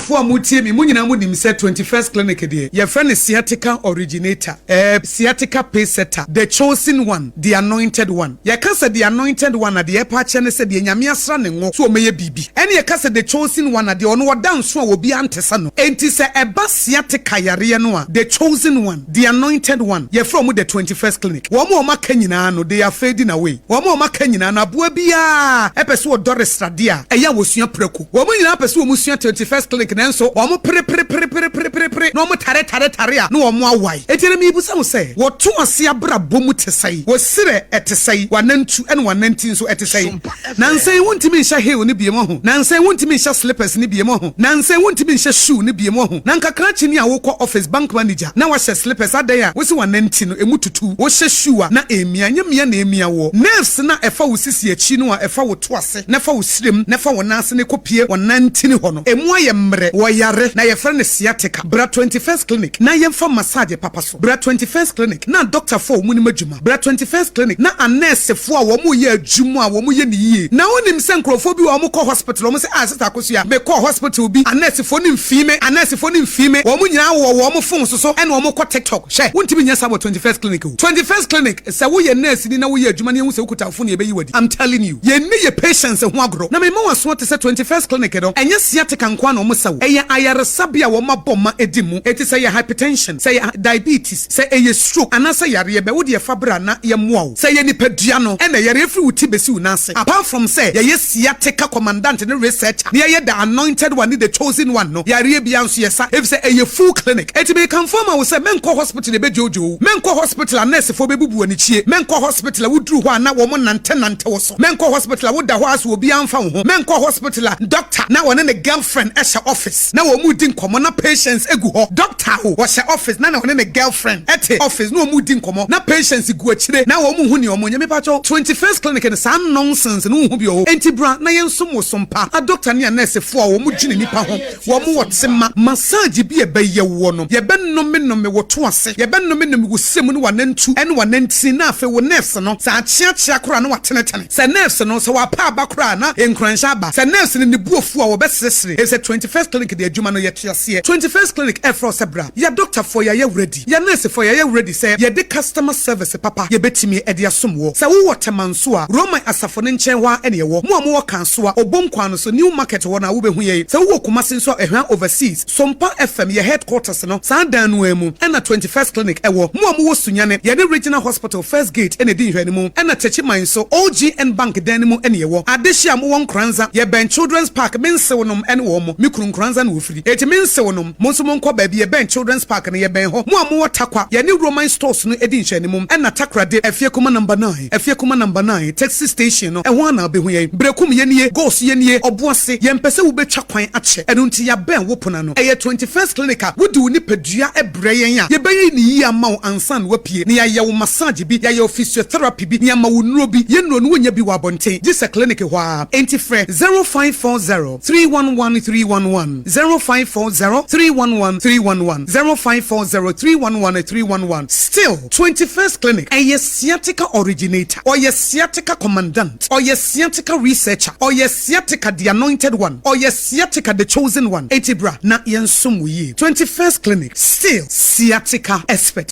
Atiafo amutie mi munyina munim say 21st clinic de. Your friend is sciatica originator, sciatica pace setter, the chosen one, the anointed one. Ye ka say the anointed one at the epache ne say the nyame asra ne ngo so omeye bibi. Ene ye ka say the chosen one at the ono wadan so obi antesa no. Enti say eba sciatica yare no a, the chosen one, the anointed one. Ye from the 21st clinic. Wo mo maka nyina no they are fading away. Wo mo maka nyina na aboa bia epese wo dore stradia. Eya wo sua preku. Wo mo nyina pese wo mu sua 21st clinic nanso wo mo pre no mo tare a no wo mo awai. Etire mi busa wo say wo to ase abra bomu tesai. Wo sire etesai wanantu ene wananti so etesai. Nansan wontimi nhya heel ne biemo ho. Nansan wontimi nhya slippers ne biemo ho. Nansan wontimi nhya shoe ne biemo ho. Nanka kranchi ni a wo kɔ office bank manager na wa hyɛ slippers adan a wo se wananti no emu tutu. Wo hyɛ shoe a na emia nyamia na emia wo. Nerves na ɛfa wo sisi achi no a ɛfa wo to ase. Na fa wo sirem na fa wo nanse ne kopie wananti ne ho no. Emu aye mre wo yare na ye frɛ ne sciatica. Bra 21st clinic na ye fa massage papa so. Bra 21st clinic na doctor for mu ni madwuma. Bra 21st clinic na a nurse fo a wo mu ye adwuma a wo mu ye ne yie. Na wonim se nkrofo bi wo mu kɔ hospital wo mu se sister akosua me kɔ hospital bi a nurse fo ni mfime wo mu nyina wo mu phone so ene wo mu kɔ TikTok. Hwɛ wontimi nya sabo 21st clinic. 21st clinic se wo ye nurse ni na wo ye adwuma ne hu se wo kuta phone ye beyi wadi. I'm telling you ye ne ye patience ho agro. Na me ma waso te se 21st clinic no enye sciatica nkwa na wo mu sawo. Eye ayaresabia wo maboma edimu. Eti se ye hypertension, se ye diabetes, se ye stroke, anasa yare be wo de fabra na ye moa. Se ye nipadua no ene yare efri wuti besi unase. Apart from say ye sciatica commandant ne researcher. Ne ye the anointed one, the chosen one no. Yare bia nso yesa. If say ye full clinic. Eti be confirm wo say menko hospital e be jojo. Menko hospital nurse fo be bubu ani chie. Menko hospital wo duru ho na wo mo nante wo so. Menko hospital wo da ho aso obi amfa wo ho. Menko hospital doctor na wo ne girlfriend ehye office. Na wo mu di nkomo na patients egu ho. Doctor ho wo hye office na wo ne girlfriend ete office na wo mu di nkomo na patients gu achire na wo mu hu ne omo nyame pacho 21st clinic ne some nonsense no hu bi o. Enti bra na yensom wo sompa. A doctor ne nurse fo a wo mu gine nipa ho. Wo mu wotsema massage bi e be ye wo no. Ye be nnome wo to ase. Ye be nnome wo sem no wanantu ene wananti na afi wo nurse no. Sa chia kora no watenetene. Sa nurse no so wa pa ba kora na enkuransha ba. Sa nurse ne buofu a wo be sesere. E se 21st clinic de adwuma no ye tiase. 21st clinic efro sebra. Ya doctor for ya ready. Ya nurse for ya ready say ye de customer service papa ye betimi e de asomwo. Sa wo wotemanso a Roman asafo ne nchen wa ene ye wo. Mo mo kanso a obonkwa no so new market wo na wo behu ye. Sa wo Kumasi so ehwan overseas. SOMPA FM ye headquarters no. Sa dan no emu. Ena 21st clinic ewo. Mo wo sunyane ye de regional hospital first gate ene di hwani mu. Ena techiman so OGN bank dan mu ene ye wo. Adehia mo won kranza ye ben children's park mense wonom ene wo mo. Mikru kranza na wo firi. Eti mense wonom mo so mo nkɔ ba bi ye ben children's park ne ye ben ho. Mo takwa ye ne Roman stores no edi hwani mu. Ena takrade Afiekuma number 9 taxi station no ɛho na behu ye. Brekum ye nie ghost ye nie oboase ye mpese wo betwa kwan ache. Enu nti ya ben wo pona no. Eye 21st clinic a wodi wo nipadua ebre yen a ye beyi ni yi ama wo ansan wapie. Ni ya ye wo massage bi ya ye physiotherapy bi ni ama wo nuro bi ye nuro no wonya bi wa bonten. Gisa clinic ho a enti frɛ 0540 311 311 0540 311 311 0540 311 311. Still 21st clinic eye sciatica originator or ye sciatica commandant or ye sciatica researcher or ye sciatica the anointed one or ye sciatica the chosen one. Etibra na yensum ye 21st clinic still sciatica expert.